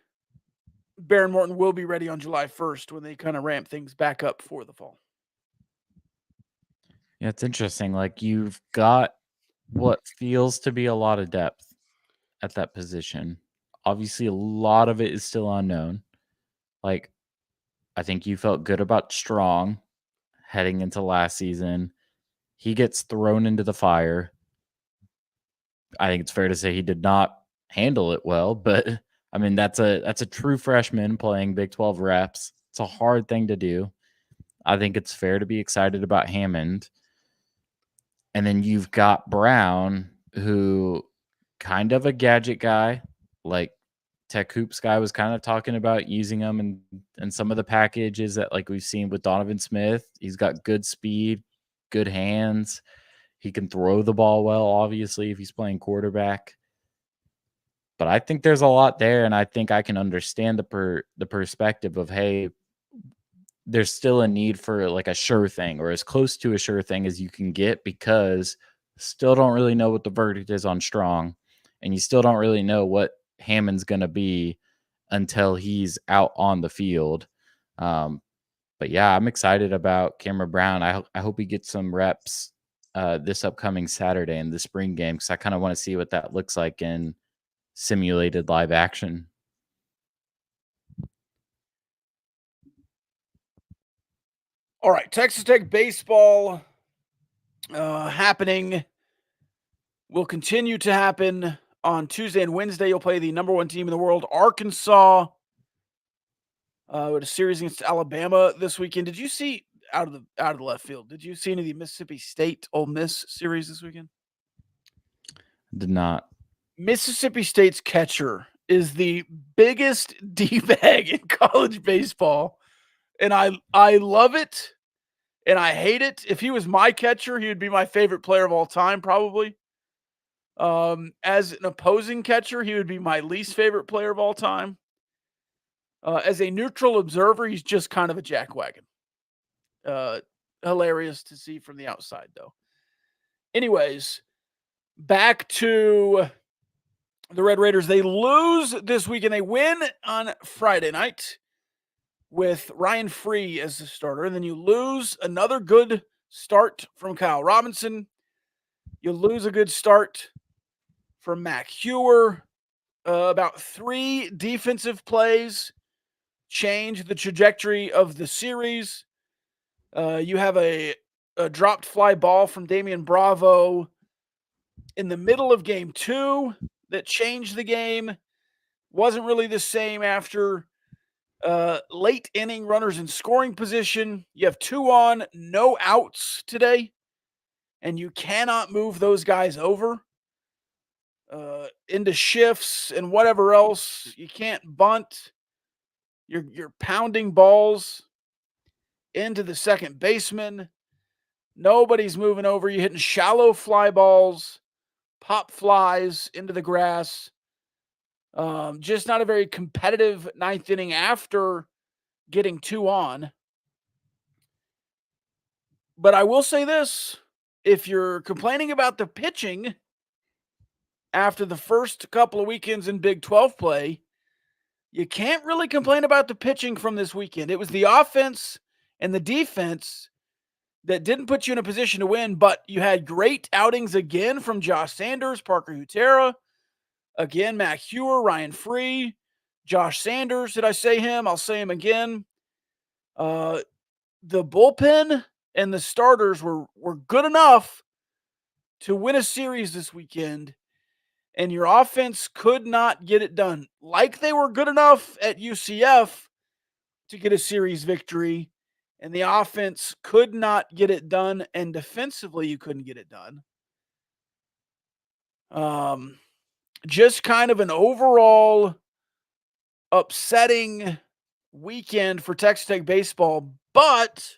Baron Morton will be ready on July 1st when they kind of ramp things back up for the fall. Yeah, it's interesting. You've got what feels to be a lot of depth at that position. Obviously, a lot of it is still unknown. I think you felt good about Strong heading into last season. He gets thrown into the fire. I think it's fair to say he did not handle it well, but I mean that's a true freshman playing Big 12 reps. It's a hard thing to do. I think it's fair to be excited about Hammond. And then you've got Brown, who kind of a gadget guy, like Tech Hoops guy was kind of talking about using him in some of the packages that like we've seen with Donovan Smith. He's got good speed, good hands. He can throw the ball well, obviously, if he's playing quarterback. But I think there's a lot there, and I think I can understand the perspective of, hey, there's still a need for like a sure thing or as close to a sure thing as you can get because still don't really know what the verdict is on Strong, and you still don't really know what Hammond's going to be until he's out on the field. But yeah, I'm excited about Cameron Brown. I hope he gets some reps this upcoming Saturday in the spring game because I kind of want to see what that looks like in simulated live action. All right, Texas Tech baseball happening will continue to happen on Tuesday and Wednesday. You'll play the number 1 team in the world, Arkansas, with a series against Alabama this weekend. Did you see out of the left field? Did you see any of the Mississippi State Ole Miss series this weekend? Did not. Mississippi State's catcher is the biggest D-bag in college baseball, and I love it. And I hate it. If he was my catcher, he would be my favorite player of all time, probably. As an opposing catcher, he would be my least favorite player of all time. As a neutral observer, he's just kind of a jackwagon. Hilarious to see from the outside, though. Anyways, back to the Red Raiders. They lose this week and they win on Friday night with Ryan Free as the starter. And then you lose another good start from Kyle Robinson. You lose a good start from Mac Hewer. About 3 defensive plays change the trajectory of the series. You have a dropped fly ball from Damian Bravo in the middle of game 2 that changed the game. Wasn't really the same after late inning runners in scoring position. You have 2 on, no outs today, and you cannot move those guys over into shifts and whatever else. You can't bunt. You're pounding balls into the second baseman. Nobody's moving over. You're hitting shallow fly balls, pop flies into the grass. Just not a very competitive 9th inning after getting 2 on. But I will say this, if you're complaining about the pitching after the first couple of weekends in Big 12 play, you can't really complain about the pitching from this weekend. It was the offense and the defense that didn't put you in a position to win, but you had great outings again from Josh Sanders, Parker Hutera, again, Mac Hewer, Ryan Free, Josh Sanders. Did I say him? I'll say him again. The bullpen and the starters were good enough to win a series this weekend, and your offense could not get it done. Like they were good enough at UCF to get a series victory, and the offense could not get it done, and defensively you couldn't get it done. Just kind of an overall upsetting weekend for Texas Tech baseball, but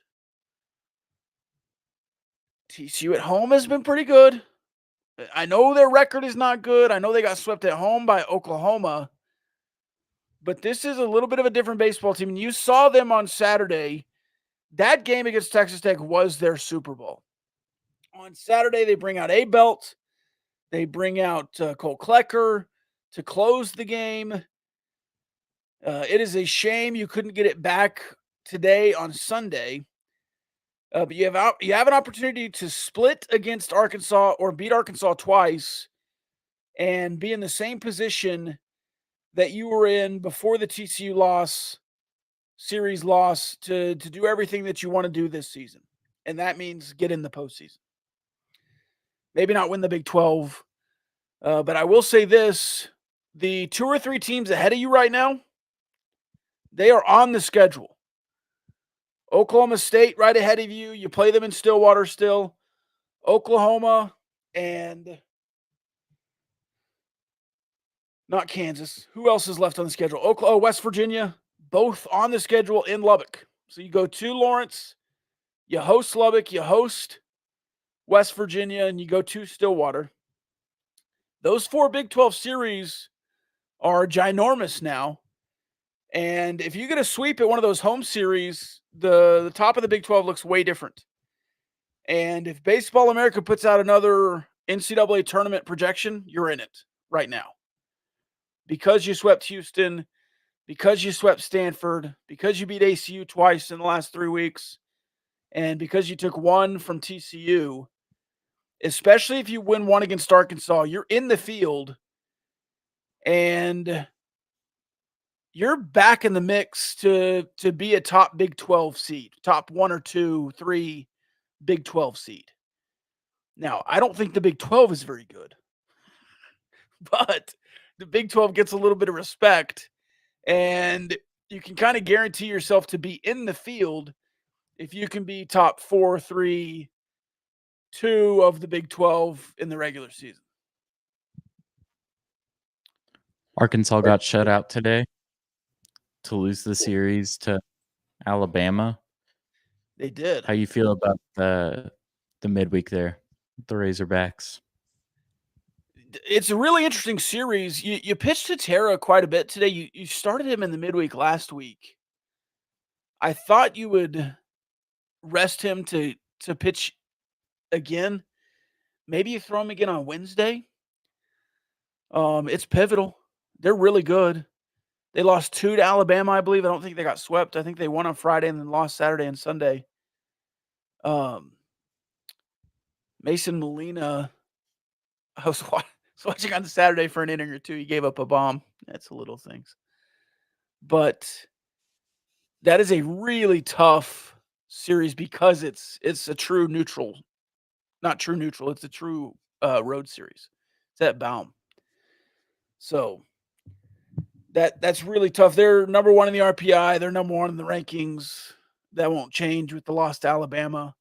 TCU at home has been pretty good. I know their record is not good. I know they got swept at home by Oklahoma, but this is a little bit of a different baseball team. And you saw them on Saturday. That game against Texas Tech was their Super Bowl. On Saturday, they bring out A-Belt. They bring out Cole Klecker to close the game. It is a shame you couldn't get it back today on Sunday. But you have an opportunity to split against Arkansas or beat Arkansas twice and be in the same position that you were in before the TCU series loss to do everything that you want to do this season. And that means get in the postseason. Maybe not win the Big 12. But I will say this, the 2 or 3 teams ahead of you right now, they are on the schedule. Oklahoma State right ahead of you. You play them in Stillwater still. Oklahoma and not Kansas. Who else is left on the schedule? Oklahoma, West Virginia, both on the schedule in Lubbock. So you go to Lawrence, you host Lubbock, you host West Virginia, and you go to Stillwater. Those 4 Big 12 series are ginormous now. And if you get a sweep at one of those home series, the top of the Big 12 looks way different. And if Baseball America puts out another NCAA tournament projection, you're in it right now. Because you swept Houston, because you swept Stanford, because you beat ACU twice in the last 3 weeks, and because you took 1 from TCU, especially if you win 1 against Arkansas, you're in the field and you're back in the mix to be a top Big 12 seed, top 1 or 2, 3 Big 12 seed. Now, I don't think the Big 12 is very good, but the Big 12 gets a little bit of respect, and you can kind of guarantee yourself to be in the field if you can be top 4, 3, 2 of the Big 12 in the regular season. Arkansas got shut out today to lose the series to Alabama. They did. How you feel about the midweek there, the Razorbacks? It's a really interesting series. You pitched to Tara quite a bit today. You started him in the midweek last week. I thought you would rest him to pitch again. Maybe you throw him again on Wednesday. It's pivotal. They're really good. They lost 2 to Alabama, I believe. I don't think they got swept. I think they won on Friday and then lost Saturday and Sunday. Mason Molina, I was watching on Saturday for an inning or 2. He gave up a bomb. That's the little things. But that is a really tough series because it's a true neutral. Not true neutral. It's a true road series. It's at Baum. So that's really tough. They're number 1 in the RPI. They're number 1 in the rankings. That won't change with the loss to Alabama.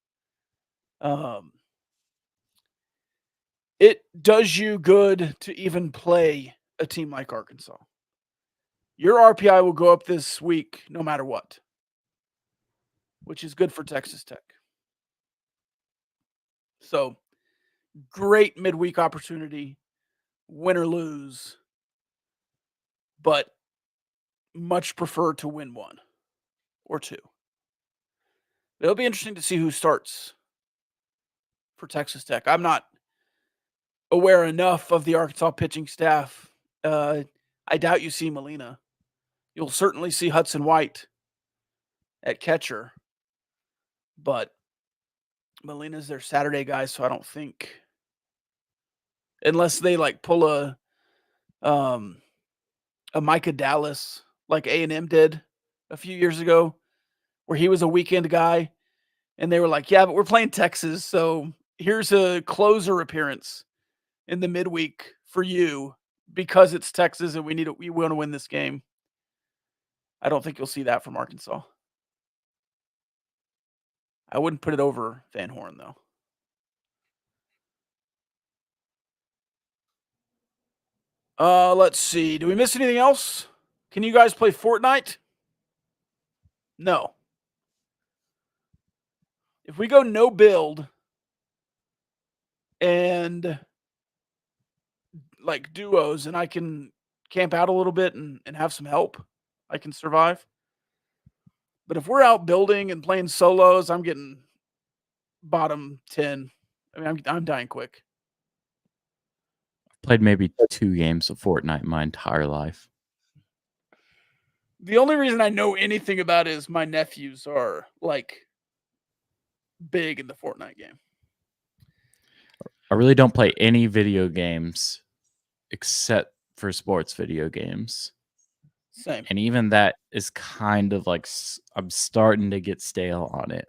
It does you good to even play a team like Arkansas. Your RPI will go up this week no matter what, which is good for Texas Tech. So, great midweek opportunity, win or lose, but much prefer to win 1 or 2. It'll be interesting to see who starts for Texas Tech. I'm not aware enough of the Arkansas pitching staff. I doubt you see Molina. You'll certainly see Hudson White at catcher, but Molina's their Saturday guy, so I don't think, unless they like pull a Micah Dallas like A&M did a few years ago, where he was a weekend guy, and they were like, yeah, but we're playing Texas, so here's a closer appearance in the midweek for you because it's Texas and we want to win this game. I don't think you'll see that from Arkansas. I wouldn't put it over Van Horn, though. Let's see. Do we miss anything else? Can you guys play Fortnite? No. If we go no build and like duos and I can camp out a little bit and have some help, I can survive. But if we're out building and playing solos, I'm getting bottom 10. I mean, I'm dying quick. I've played maybe 2 games of Fortnite my entire life. The only reason I know anything about it is my nephews are like big in the Fortnite game. I really don't play any video games except for sports video games. Same. And even that is kind of like, I'm starting to get stale on it.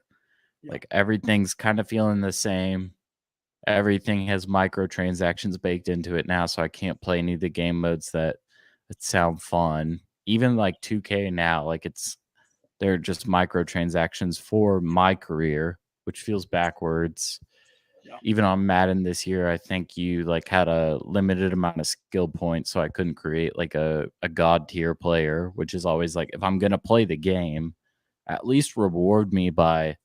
Yeah. Like everything's kind of feeling the same. Everything has microtransactions baked into it now, so I can't play any of the game modes that sound fun. Even like 2K now, like it's They're just microtransactions for my career, which feels backwards. Yeah. Even on Madden this year, I think you like had a limited amount of skill points, so I couldn't create like a god tier player, which is always like if I'm gonna play the game, at least reward me by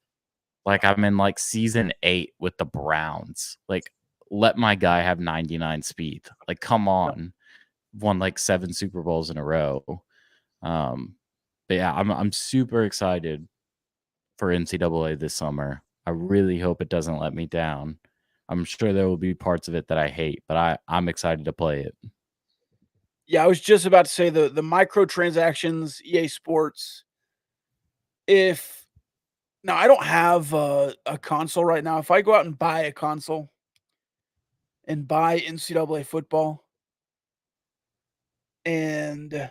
like I'm in like season 8 with the Browns. Like let my guy have 99 speed. Like come Yeah. on. Won like 7 Super Bowls in a row. Um but yeah, I'm super excited for NCAA this summer. I really hope it doesn't let me down. I'm sure there will be parts of it that I hate, but I'm excited to play it. Yeah, I was just about to say the microtransactions, EA Sports. If now I don't have a console right now. If I go out and buy a console and buy NCAA football, and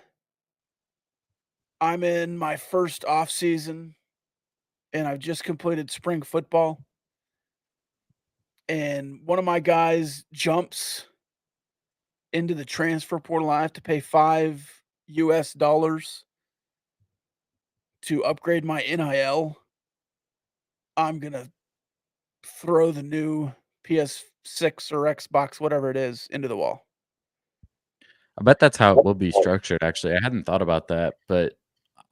I'm in my first off season, and I've just completed spring football, and one of my guys jumps into the transfer portal, I have to pay $5 to upgrade my NIL. I'm gonna throw the new PS6 or Xbox, whatever it is, into the wall. I bet that's how it will be structured, actually. I hadn't thought about that, but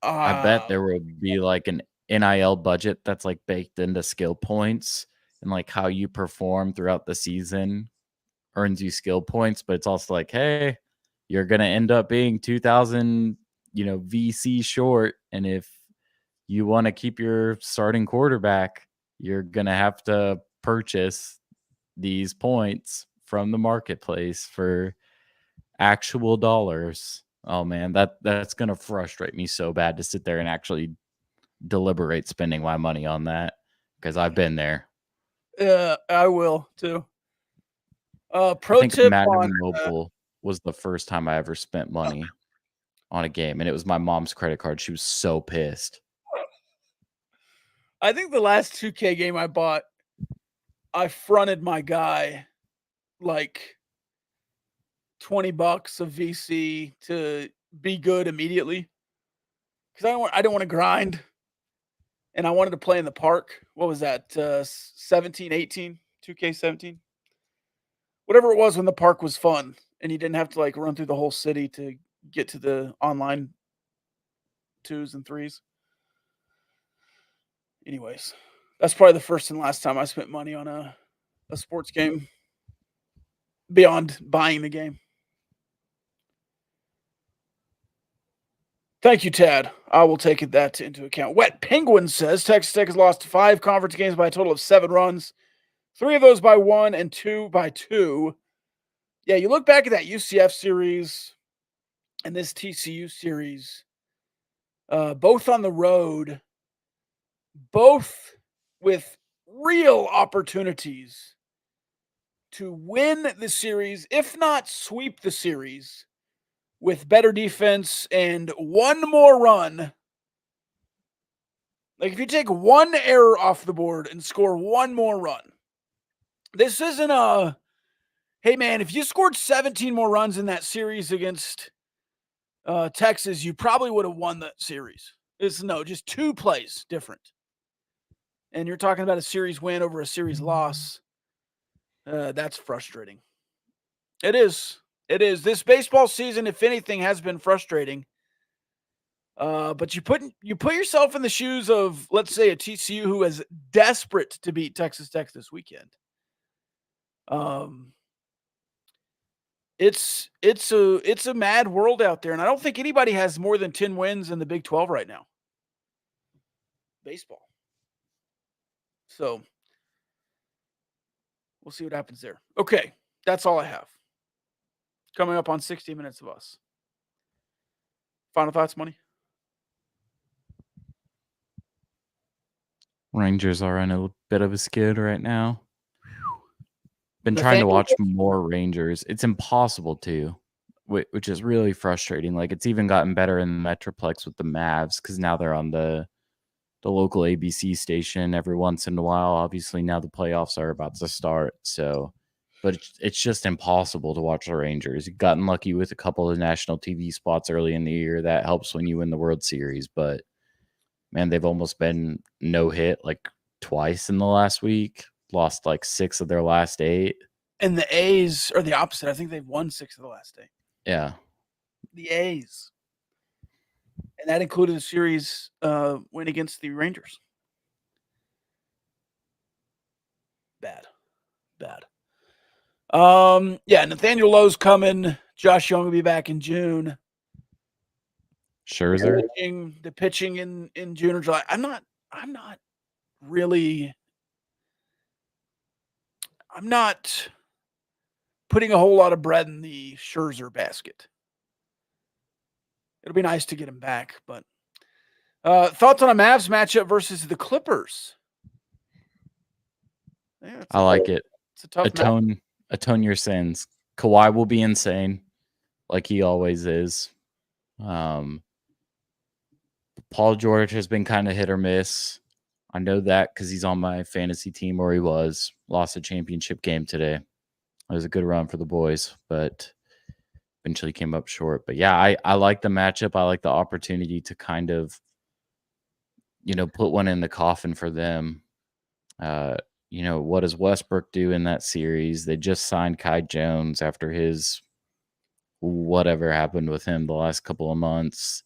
I bet Uh, there will be like an NIL budget that's like baked into skill points and like how you perform throughout the season earns you skill points, but it's also like, hey, you're gonna end up being 2,000, VC short, and if you want to keep your starting quarterback, you're gonna have to purchase these points from the marketplace for actual dollars. Oh man, that's gonna frustrate me so bad to sit there and actually deliberate spending my money on that because I've been there. yeah, I will too. I Pro think tip on Madden Mobile was the first time I ever spent money on a game, and it was my mom's credit card. She was so pissed. I think the last 2K game I bought, I fronted my guy like $20 of VC to be good immediately because I didn't want to grind and I wanted to play in the park. What was that? 17, 18, 2K 17, whatever it was when the park was fun and you didn't have to like run through the whole city to get to the online twos and threes. Anyways, that's probably the first and last time I spent money on a sports game beyond buying the game. Thank you, Tad. I will take that into account. Wet Penguin says Texas Tech has lost 5 conference games by a total of 7 runs, 3 of those by 1 and 2 by 2. Yeah, you look back at that UCF series and this TCU series, both on the road, both with real opportunities to win the series, if not sweep the series, with better defense and one more run. Like if you take one error off the board and score one more run, this isn't a hey man, if you scored 17 more runs in that series against Texas, you probably would have won that series. It's no, just 2 plays different. And you're talking about a series win over a series loss. That's frustrating. It is. It is. This baseball season, if anything, has been frustrating. But you put yourself in the shoes of, let's say, a TCU who is desperate to beat Texas Tech this weekend. Um, it's a mad world out there, and I don't think anybody has more than 10 wins in the Big 12 right now. Baseball. So we'll see what happens there. Okay, that's all I have. Coming up on 60 minutes of us. Final thoughts, Money? Rangers are in a bit of a skid right now. Been trying to Nathaniel? watch more Rangers. It's impossible to, which is really frustrating. Like it's even gotten better in the Metroplex with the Mavs because now they're on the local ABC station every once in a while. Obviously, now the playoffs are about to start. So, but it's just impossible to watch the Rangers. You've gotten lucky with a couple of national TV spots early in the year. That helps when you win the World Series. But man, they've almost been no hit like twice in the last week. Lost like 6 of their last 8. And the A's are the opposite. I think they've won 6 of the last 8. Yeah. The A's. And that included a series win against the Rangers. Bad. Yeah, Nathaniel Lowe's coming. Josh Young will be back in June. Scherzer. The pitching in June or July. I'm not putting a whole lot of bread in the Scherzer basket. It'll be nice to get him back, but thoughts on a Mavs matchup versus the Clippers? Yeah, I like it. It's a tough atone your sins. Kawhi will be insane, like he always is. Paul George has been kind of hit or miss. I know that because he's on my fantasy team, or he was. Lost a championship game today. It was a good run for the boys, but eventually came up short. But yeah, I like the matchup. I like the opportunity to kind of, put one in the coffin for them. What does Westbrook do in that series? They just signed Kai Jones after his whatever happened with him the last couple of months.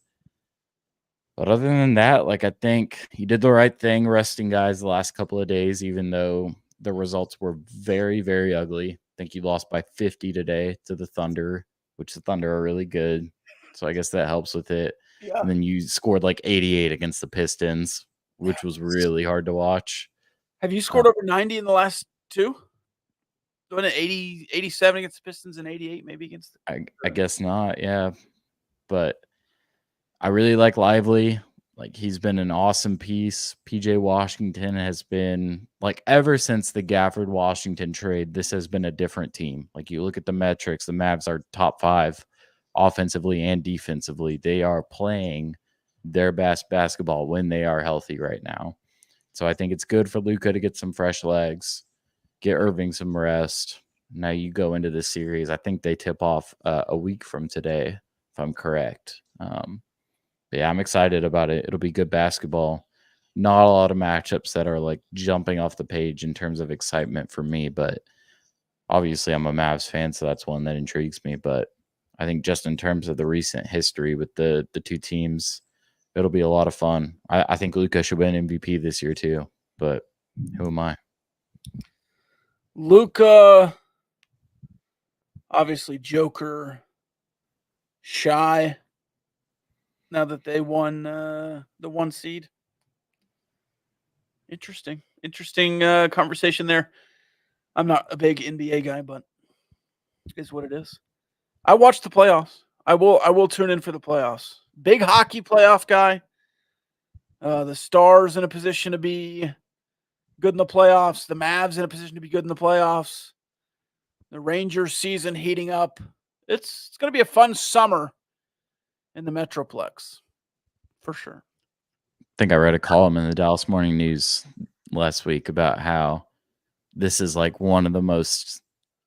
But other than that, I think he did the right thing resting guys the last couple of days, even though the results were very, very ugly. I think he lost by 50 today to the Thunder, which the Thunder are really good. So I guess that helps with it. Yeah. And then you scored 88 against the Pistons, which was really hard to watch. Have you scored over 90 in the last 2? Doing it 80, 87 against the Pistons and 88 maybe against I guess not, yeah. But I really like Lively. He's been an awesome piece. PJ Washington has been, ever since the Gafford-Washington trade, this has been a different team. You look at the metrics, the Mavs are top 5 offensively and defensively. They are playing their best basketball when they are healthy right now. So I think it's good for Luka to get some fresh legs, get Irving some rest. Now you go into this series. I think they tip off a week from today, if I'm correct. But yeah, I'm excited about it. It'll be good basketball. Not a lot of matchups that are jumping off the page in terms of excitement for me, but obviously I'm a Mavs fan, so that's one that intrigues me. But I think just in terms of the recent history with the two teams, it'll be a lot of fun. I think Luka should win MVP this year too, but who am I? Luka, obviously Joker, shy. Now that they won the 1 seed. Interesting conversation there. I'm not a big NBA guy, but it is what it is. I watched the playoffs. I will tune in for the playoffs. Big hockey playoff guy. The Stars in a position to be good in the playoffs. The Mavs in a position to be good in the playoffs. The Rangers season heating up. It's going to be a fun summer in the Metroplex, for sure. I think I read a column in the Dallas Morning News last week about how this is one of the most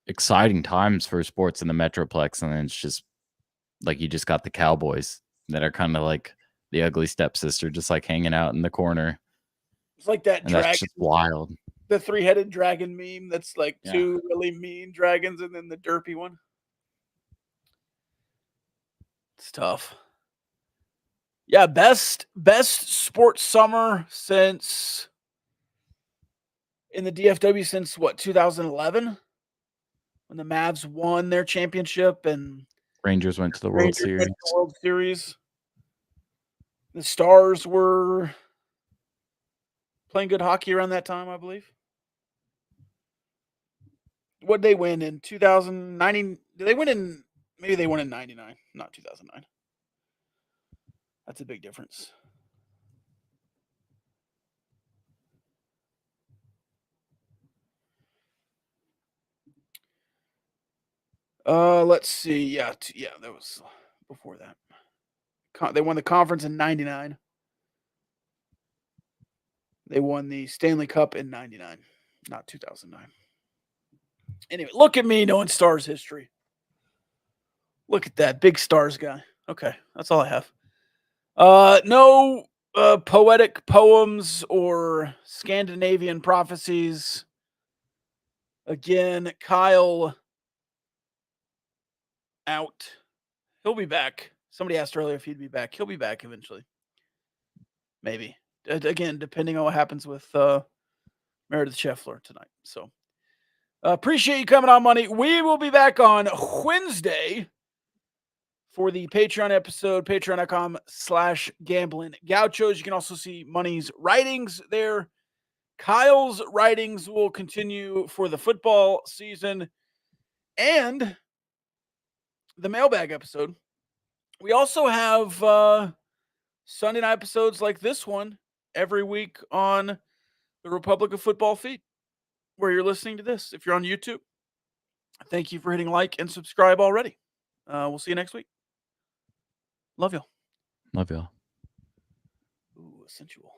exciting times for sports in the Metroplex, and then it's just you just got the Cowboys that are kind of the ugly stepsister, just hanging out in the corner. It's like that and dragon. That's just wild. The 3-headed dragon meme. That's two really mean dragons, and then the derpy one. It's tough. Yeah, best sports summer since in the DFW since 2011 when the Mavs won their championship and Rangers went to the World Series. The Stars were playing good hockey around that time, I believe. What did they win in 2009? Did they win in? Maybe they won in 99, not 2009. That's a big difference. Let's see. Yeah, that was before that. They won the conference in 99. They won the Stanley Cup in 99, not 2009. Anyway, look at me knowing Stars history. Look at that big Stars guy. Okay, that's all I have. No poetic poems or Scandinavian prophecies. Again, Kyle out. He'll be back. Somebody asked earlier if he'd be back. He'll be back eventually. Maybe. Again, depending on what happens with Meredith Scheffler tonight. So appreciate you coming on, Money. We will be back on Wednesday for the Patreon episode, patreon.com/Gamblin Gauchos. You can also see Money's writings there. Kyle's writings will continue for the football season and the mailbag episode. We also have Sunday night episodes like this one every week on the Republic of Football feed where you're listening to this. If you're on YouTube, thank you for hitting like and subscribe already. We'll see you next week. Love y'all. Love y'all. Ooh, sensual.